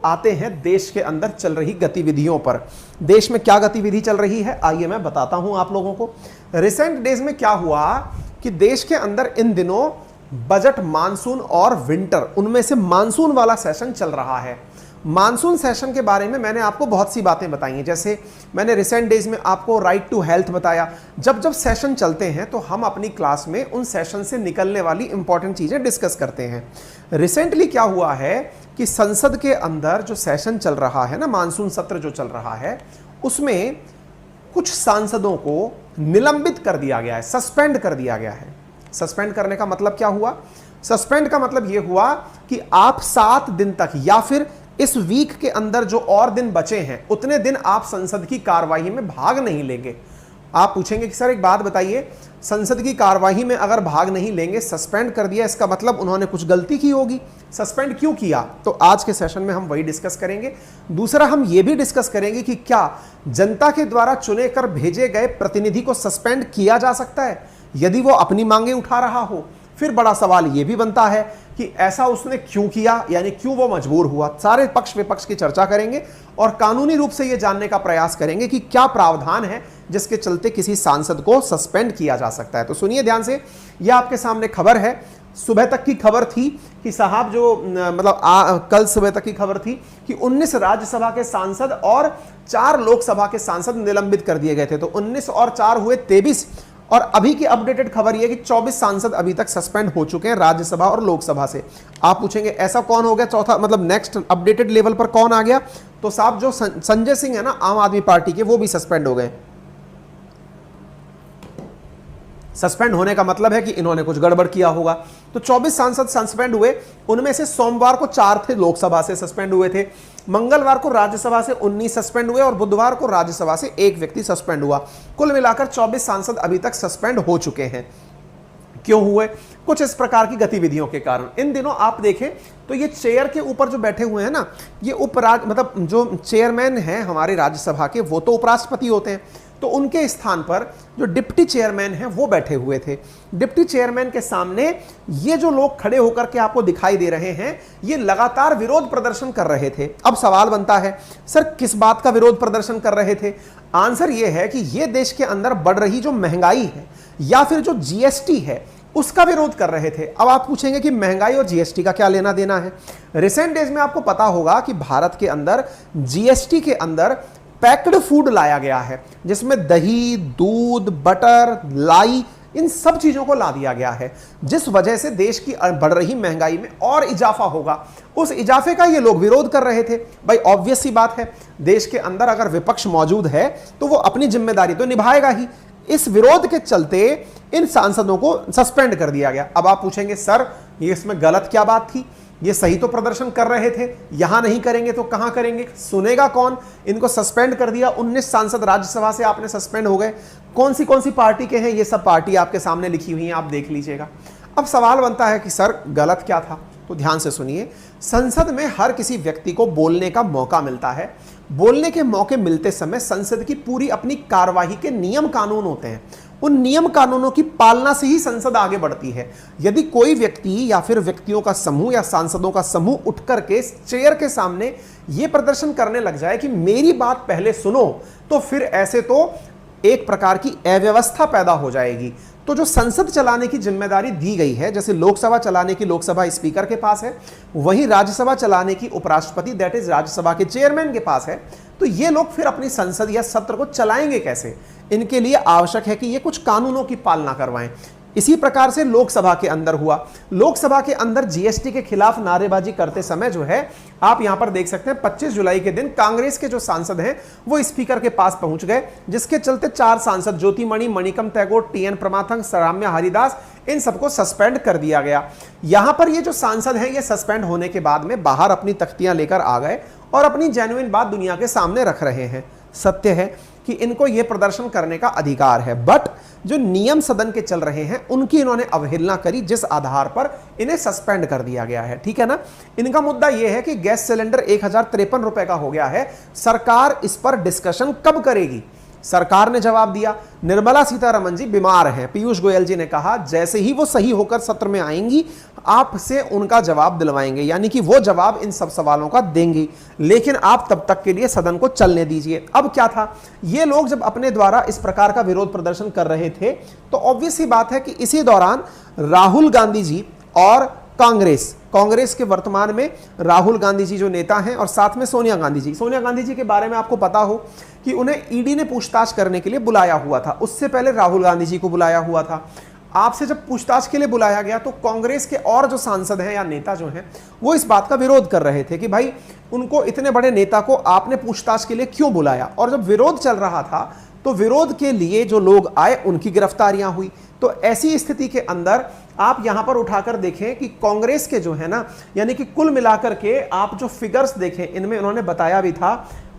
आते हैं देश के अंदर चल रही गतिविधियों पर। देश में क्या गतिविधि चल रही है आइए मैं बताता हूं आप लोगों को। रिसेंट डेज में क्या हुआ कि देश के अंदर इन दिनों बजट, मानसून और विंटर, उनमें से मानसून वाला सेशन चल रहा है। मानसून सेशन के बारे में मैंने आपको बहुत सी बातें बताई हैं, जैसे मैंने रिसेंट डेज में आपको राइट टू हेल्थ बताया। जब जब सेशन चलते हैं तो हम अपनी क्लास में उन सेशन से निकलने वाली इंपॉर्टेंट चीजें डिस्कस करते हैं। रिसेंटली क्या हुआ है कि संसद के अंदर जो सेशन चल रहा है ना, मानसून सत्र जो चल रहा है, उसमें कुछ सांसदों को निलंबित कर दिया गया है, सस्पेंड कर दिया गया है। सस्पेंड करने का मतलब क्या हुआ? सस्पेंड का मतलब यह हुआ कि आप 7 दिन तक या फिर इस वीक के अंदर जो और दिन बचे हैं उतने दिन आप संसद की कार्यवाही में भाग नहीं लेंगे। आप पूछेंगे कि सर एक बात बताइए, संसद की कार्यवाही में अगर भाग नहीं लेंगे, सस्पेंड कर दिया, इसका मतलब उन्होंने कुछ गलती की होगी। सस्पेंड क्यों किया? तो आज के सेशन में हम वही डिस्कस करेंगे। दूसरा हम ये भी डिस्कस करेंगे कि क्या जनता के द्वारा चुने कर भेजे गए प्रतिनिधि को सस्पेंड किया जा सकता है यदि वो अपनी मांगे उठा रहा हो। फिर बड़ा सवाल यह भी बनता है कि ऐसा उसने क्यों किया, यानी क्यों वो मजबूर हुआ। सारे पक्ष विपक्ष की चर्चा करेंगे और कानूनी रूप से यह जानने का प्रयास करेंगे कि क्या प्रावधान है जिसके चलते किसी सांसद को सस्पेंड किया जा सकता है। तो सुनिए ध्यान से, यह आपके सामने खबर है। सुबह तक की खबर थी कि साहब जो कल सुबह तक की खबर थी कि 19 राज्यसभा के सांसद और 4 लोकसभा के सांसद निलंबित कर दिए गए थे। तो 19 और 4 हुए 23, और अभी की अपडेटेड खबर यह कि 24 सांसद अभी तक सस्पेंड हो चुके हैं राज्यसभा और लोकसभा से। आप पूछेंगे ऐसा कौन हो गया चौथा, मतलब नेक्स्ट अपडेटेड लेवल पर कौन आ गया? तो साहब जो संजय सिंह है ना आम आदमी पार्टी के, वो भी सस्पेंड हो गए। सस्पेंड होने का मतलब है कि इन्होंने कुछ गड़बड़ किया होगा। तो 24 सांसद सस्पेंड हुए, उनमें से सोमवार को 4 थे लोकसभा से सस्पेंड हुए थे, मंगलवार को राज्यसभा से 19 सस्पेंड हुए और बुधवार को राज्यसभा से 1 व्यक्ति सस्पेंड हुआ। कुल मिलाकर 24 सांसद अभी तक सस्पेंड हो चुके हैं। क्यों हुए? कुछ इस प्रकार की गतिविधियों के कारण। इन दिनों आप देखें तो ये चेयर के ऊपर जो बैठे हुए हैं ना, ये मतलब जो चेयरमैन हैं हमारे राज्यसभा के, वो तो उपराष्ट्रपति होते हैं, तो उनके स्थान पर जो डिप्टी चेयरमैन हैं वो बैठे हुए थे। डिप्टी चेयरमैन के सामने ये जो लोग खड़े होकर के आपको दिखाई दे रहे हैं, ये लगातार विरोध प्रदर्शन कर रहे थे। अब सवाल बनता है, सर किस बात का विरोध प्रदर्शन कर रहे थे? आंसर ये है कि ये देश के अंदर बढ़ रही जो महंगाई है या फिर जो जीएसटी है उसका विरोध कर रहे थे। अब आप पूछेंगे कि महंगाई और जीएसटी का क्या लेना देना है? रिसेंट डेज में आपको पता होगा कि भारत के अंदर जीएसटी के अंदर पैक्ड फूड लाया गया है, जिसमें दही, दूध, बटर, लाई, इन सब चीजों को ला दिया गया है, जिस वजह से देश की बढ़ रही महंगाई में और इजाफा होगा। उस इजाफे का ये लोग विरोध कर रहे थे। भाई ऑब्वियस सी बात है, देश के अंदर अगर विपक्ष मौजूद है तो वो अपनी जिम्मेदारी तो निभाएगा ही। इस विरोध के चलते इन सांसदों को सस्पेंड कर दिया गया। अब आप पूछेंगे सर ये इसमें गलत क्या बात थी? ये सही तो प्रदर्शन कर रहे थे, यहां नहीं करेंगे तो कहां करेंगे? सुनेगा कौन? इनको सस्पेंड कर दिया, 19 सांसद राज्यसभा से आपने सस्पेंड हो गए। कौन सी पार्टी के हैं? ये सब पार्टी आपके सामने लिखी हुई है, आप देख लीजिएगा। अब सवाल बनता है कि सर गलत क्या था? तो ध्यान से सुनिए, संसद में हर किसी व्यक्ति को बोलने का मौका मिलता है। बोलने के मौके मिलते समय संसद की पूरी अपनी कार्यवाही के नियम कानून होते हैं। उन नियम कानूनों की पालना से ही संसद आगे बढ़ती है। यदि कोई व्यक्ति या फिर व्यक्तियों का समूह या सांसदों का समूह उठ करके चेयर के सामने यह प्रदर्शन करने लग जाए कि मेरी बात पहले सुनो, तो फिर ऐसे तो एक प्रकार की अव्यवस्था पैदा हो जाएगी। तो जो संसद चलाने की जिम्मेदारी दी गई है, जैसे लोकसभा चलाने की लोकसभा स्पीकर के पास है, वहीं राज्यसभा चलाने की उपराष्ट्रपति दैट इज राज्यसभा के चेयरमैन के पास है। तो ये लोग फिर अपनी संसद या सत्र को चलाएंगे कैसे? इनके लिए आवश्यक है कि ये कुछ कानूनों की पालना करवाएं। इसी प्रकार से लोकसभा के अंदर हुआ। लोकसभा के अंदर जीएसटी के खिलाफ नारेबाजी करते समय जो है, आप यहां पर देख सकते हैं 25 जुलाई के दिन कांग्रेस के जो सांसद हैं वो स्पीकर के पास पहुंच गए, जिसके चलते 4 सांसद ज्योतिमणि, मणिकम टैगोर, टीएन प्रमाथंग, सराम्या हरिदास, इन सबको सस्पेंड कर दिया गया। यहां पर ये जो सांसद हैं ये सस्पेंड होने के बाद में बाहर अपनी तख्तियां लेकर आ गए और अपनी जेन्युइन बात दुनिया के सामने रख रहे हैं। सत्य है कि इनको यह प्रदर्शन करने का अधिकार है, बट जो नियम सदन के चल रहे हैं उनकी इन्होंने अवहेलना करी, जिस आधार पर इन्हें सस्पेंड कर दिया गया है। ठीक है ना? इनका मुद्दा यह है कि गैस सिलेंडर 1053 रुपए का हो गया है, सरकार इस पर डिस्कशन कब करेगी? सरकार ने जवाब दिया। निर्मला सीतारमण जी बीमार हैं। पीयूष गोयल जी ने कहा जैसे ही वो सही होकर सत्र में आएंगी आपसे उनका जवाब दिलवाएंगे, यानी कि वो जवाब इन सब सवालों का देंगी, लेकिन आप तब तक के लिए सदन को चलने दीजिए। अब क्या था, ये लोग जब अपने द्वारा इस प्रकार का विरोध प्रदर्शन कर रहे थे तो ऑब्वियस सी बात है कि इसी दौरान राहुल गांधी जी और कांग्रेस के वर्तमान में राहुल गांधी जी जो नेता हैं और साथ में सोनिया गांधी जी के बारे में आपको पता हो कि उन्हें ईडी ने पूछताछ करने के लिए बुलाया हुआ था। उससे पहले राहुल गांधी जी को बुलाया हुआ था। आपसे जब पूछताछ के लिए बुलाया गया तो कांग्रेस के और जो सांसद हैं या नेता जो हैं वो इस बात का विरोध कर रहे थे कि भाई उनको, इतने बड़े नेता को आपने पूछताछ के लिए क्यों बुलाया। और जब विरोध चल रहा था तो विरोध के लिए जो लोग आए उनकी गिरफ्तारियां हुई। तो ऐसी स्थिति के अंदर आप यहां पर उठाकर देखें कि कांग्रेस के जो है ना, यानी कि कुल मिलाकर के आप जो फिगर्स देखें इनमें उन्होंने बताया भी था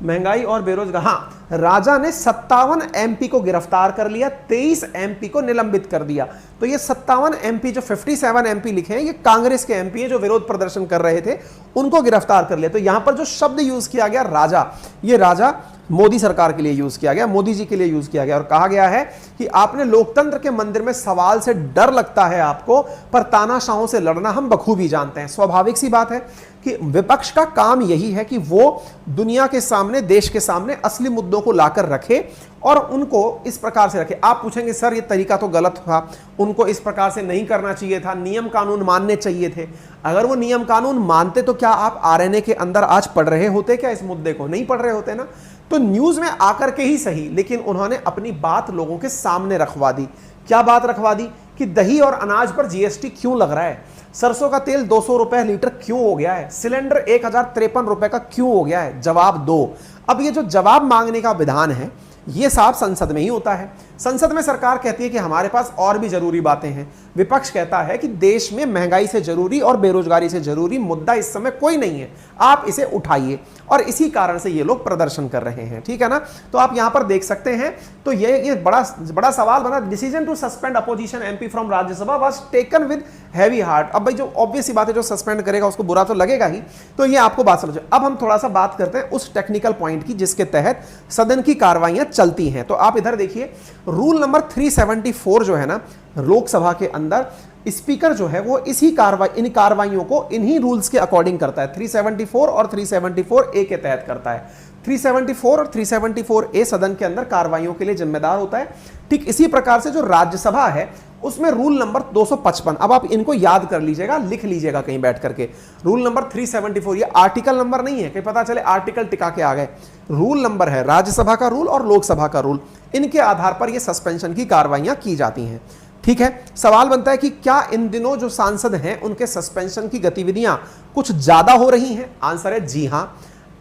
महंगाई और बेरोजगार, हाँ, राजा ने 57 एमपी को गिरफ्तार कर लिया, 23 एमपी को निलंबित कर दिया। तो ये 57 एमपी, जो 57 एमपी लिखे हैं, ये कांग्रेस के एमपी हैं जो विरोध प्रदर्शन कर रहे थे, उनको गिरफ्तार कर लिया। तो यहां पर जो शब्द यूज किया गया राजा, ये राजा मोदी सरकार के लिए यूज किया गया, मोदी जी के लिए यूज किया गया और कहा गया है कि आपने लोकतंत्र के मंदिर में सवाल से डर लगता है आपको, पर तानाशाहों से लड़ना हम बखूबी जानते हैं। स्वाभाविक सी बात है कि विपक्ष का काम यही है कि वो दुनिया के सामने, देश के सामने असली मुद्दों को लाकर रखे और उनको इस प्रकार से रखे। आप पूछेंगे सर ये तरीका तो गलत था, उनको इस प्रकार से नहीं करना चाहिए था, नियम कानून मानने चाहिए थे। अगर वो नियम कानून मानते तो क्या आप आरएनए के अंदर आज पढ़ रहे होते क्या इस मुद्दे को? नहीं पढ़ रहे होते ना। तो न्यूज में आकर के ही सही, लेकिन उन्होंने अपनी बात लोगों के सामने रखवा दी। क्या बात रखवा दी? कि दही और अनाज पर जीएसटी क्यों लग रहा है, सरसों का तेल 200 रुपए लीटर क्यों हो गया है, सिलेंडर 1053 रुपए का क्यों हो गया है, जवाब दो। अब ये जो जवाब मांगने का विधान है ये साफ संसद में ही होता है। संसद में सरकार कहती है कि हमारे पास और भी जरूरी बातें हैं, विपक्ष कहता है कि देश में महंगाई से जरूरी और बेरोजगारी से जरूरी मुद्दा इस समय कोई नहीं है, आप इसे उठाइए, और इसी कारण से ये लोग प्रदर्शन कर रहे हैं। ठीक है ना। तो आप यहां पर देख सकते हैं। तो ये बड़ा सवाल बना। Decision to suspend opposition MP from Rajya Sabha was taken with heavy heart. अब भाई जो ऑब्वियस बात है, जो सस्पेंड करेगा उसको बुरा तो लगेगा ही। तो ये आपको बात समझो। अब हम थोड़ा सा बात करते हैं उस टेक्निकल पॉइंट की जिसके तहत सदन की कार्रवाइयां चलती हैं। तो आप इधर देखिए, रूल नंबर 374 जो है ना लोकसभा के अंदर, स्पीकर जो है वो इन कार्रवाइयों को इन्हीं रूल्स के अकॉर्डिंग करता है। 374 और 374A के तहत करता है। 374 और 374A सदन के अंदर कार्रवाइयों के लिए जिम्मेदार होता है। ठीक इसी प्रकार से जो राज्यसभा है उसमें रूल नंबर 255, अब आप इनको याद कर लीजिएगा, लिख लीजिएगा कहीं बैठ करके। रूल नंबर 374, ये आर्टिकल नंबर नहीं है कि पता चले आर्टिकल टिका के आ गए, रूल नंबर है राज्यसभा का रूल और लोकसभा का रूल। इनके आधार पर ये सस्पेंशन की कार्रवाइयां की जाती हैं। ठीक है। सवाल बनता है कि क्या इन दिनों जो सांसद हैं उनके सस्पेंशन की गतिविधियां कुछ ज्यादा हो रही हैं? आंसर है जी हां।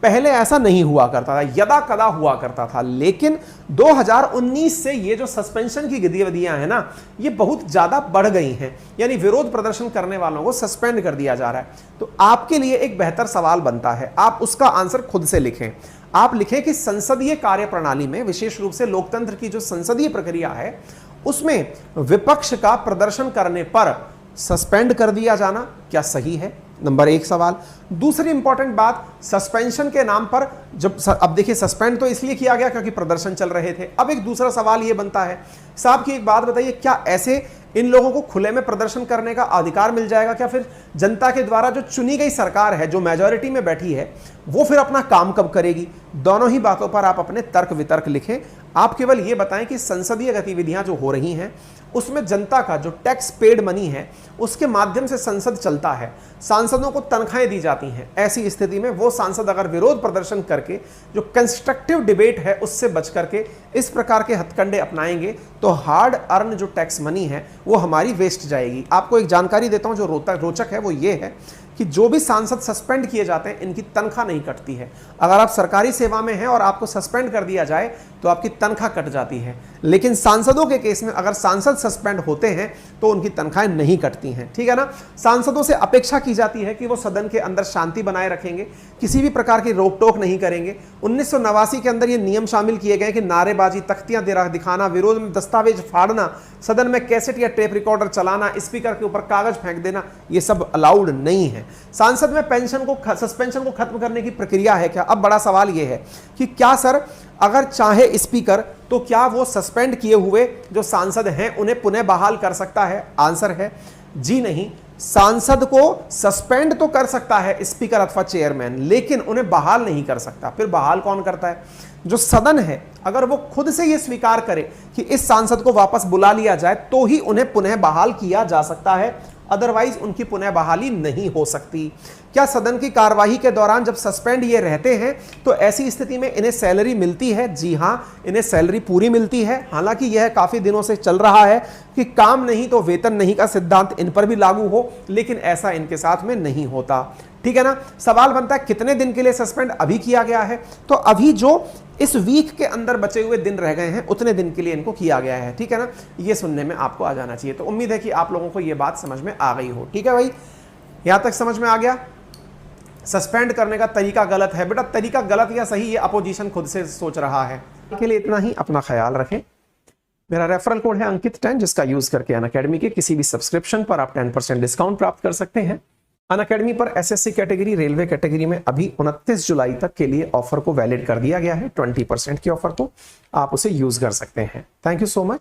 पहले ऐसा नहीं हुआ करता था, यदा कदा हुआ करता था, लेकिन 2019 से ये जो सस्पेंशन की गतिविधियां हैं ना ये बहुत ज्यादा बढ़ गई हैं, यानी विरोध प्रदर्शन करने वालों को सस्पेंड कर दिया जा रहा है। तो आपके लिए एक बेहतर सवाल बनता है, आप उसका आंसर खुद से लिखें। आप लिखें कि संसदीय कार्यप्रणाली में, विशेष रूप से लोकतंत्र की जो संसदीय प्रक्रिया है उसमें विपक्ष का प्रदर्शन करने पर सस्पेंड कर दिया जाना क्या सही है? नंबर 1 सवाल। दूसरी इंपॉर्टेंट बात, सस्पेंशन के नाम पर जब, अब देखिए सस्पेंड तो इसलिए किया गया क्योंकि प्रदर्शन चल रहे थे। अब एक दूसरा सवाल यह बनता है, साहब की एक बात बताइए, क्या ऐसे इन लोगों को खुले में प्रदर्शन करने का अधिकार मिल जाएगा? क्या फिर जनता के द्वारा जो चुनी गई सरकार है, जो मेजॉरिटी में बैठी है, वो फिर अपना काम कब करेगी? दोनों ही बातों पर आप अपने तर्क वितर्क लिखें। आप केवल ये बताएं कि संसदीय गतिविधियां जो हो रही हैं उसमें जनता का जो टैक्स पेड मनी है उसके माध्यम से संसद चलता है, सांसदों को तनख्वाहें दी जाती हैं। ऐसी स्थिति में वो सांसद अगर विरोध प्रदर्शन करके जो कंस्ट्रक्टिव डिबेट है उससे बच करके इस प्रकार के हथकंडे अपनाएंगे तो हार्ड अर्न जो टैक्स मनी है वो हमारी वेस्ट जाएगी। आपको एक जानकारी देता हूं जो रोचक है, वो ये है कि जो भी सांसद सस्पेंड किए जाते हैं इनकी तनख्वाह नहीं कटती है। अगर आप सरकारी सेवा में हैं और आपको सस्पेंड कर दिया जाए तो आपकी तनख्वाह कट जाती है, लेकिन सांसदों के केस में अगर सांसद सस्पेंड होते हैं तो उनकी तनख्वाहें नहीं कटती हैं। ठीक है ना। सांसदों से अपेक्षा की जाती है कि वो सदन के अंदर शांति बनाए रखेंगे, किसी भी प्रकार की रोक टोक नहीं करेंगे। 1989 के अंदर ये नियम शामिल किए गए कि नारेबाजी, तख्तियां दिखाना, विरोध में दस्तावेज फाड़ना, सदन में कैसेट या टेप रिकॉर्डर चलाना, स्पीकर के ऊपर कागज फेंक देना, ये सब अलाउड नहीं है। संसद में सस्पेंशन को खत्म करने की प्रक्रिया है क्या? अब बड़ा सवाल यह है कि क्या सर अगर चाहे स्पीकर तो क्या वो सस्पेंड किए हुए जो सांसद हैं उन्हें पुनः बहाल कर सकता है? आंसर है जी नहीं। सांसद को सस्पेंड तो कर सकता है स्पीकर अथवा चेयरमैन, लेकिन उन्हें बहाल नहीं कर सकता। फिर बहाल कौन करता है? जो सदन है, अगर वो खुद से ये स्वीकार करे कि इस सांसद को वापस बुला लिया जाए तो ही उन्हें पुनः बहाल किया जा सकता है, अदरवाइज उनकी पुनः बहाली नहीं हो सकती। क्या सदन की कार्यवाही के दौरान जब सस्पेंड ये रहते हैं तो ऐसी स्थिति में इन्हें सैलरी मिलती है? जी हां, इन्हें सैलरी पूरी मिलती है। हालांकि यह काफी दिनों से चल रहा है कि काम नहीं तो वेतन नहीं का सिद्धांत इन पर भी लागू हो, लेकिन ऐसा इनके साथ में नहीं होता। ठीक है ना। सवाल बनता है कितने दिन के लिए सस्पेंड अभी किया गया है? तो अभी जो इस वीक के अंदर बचे हुए दिन रह गए हैं उतने दिन के लिए इनको किया गया है। ठीक है ना। ये सुनने में आपको आ जाना चाहिए। तो उम्मीद है कि आप लोगों को ये बात समझ में आ गई हो। ठीक है भाई, यहां तक समझ में आ गया? सस्पेंड करने का तरीका गलत है बेटा। तरीका गलत या सही ये अपोजिशन खुद से सोच रहा है। के लिए इतना ही। अपना ख्याल रखें। मेरा रेफरल कोड है अंकित 10, जिसका यूज करके अनअकैडमी के किसी भी सब्सक्रिप्शन पर आप 10% डिस्काउंट प्राप्त कर सकते हैं। अनअकैडमी पर एसएससी कैटेगरी, रेलवे कैटेगरी में अभी 29 जुलाई तक के लिए ऑफर को वैलिड कर दिया गया है। 20% की ऑफर, तो आप उसे यूज कर सकते हैं। Thank you so much.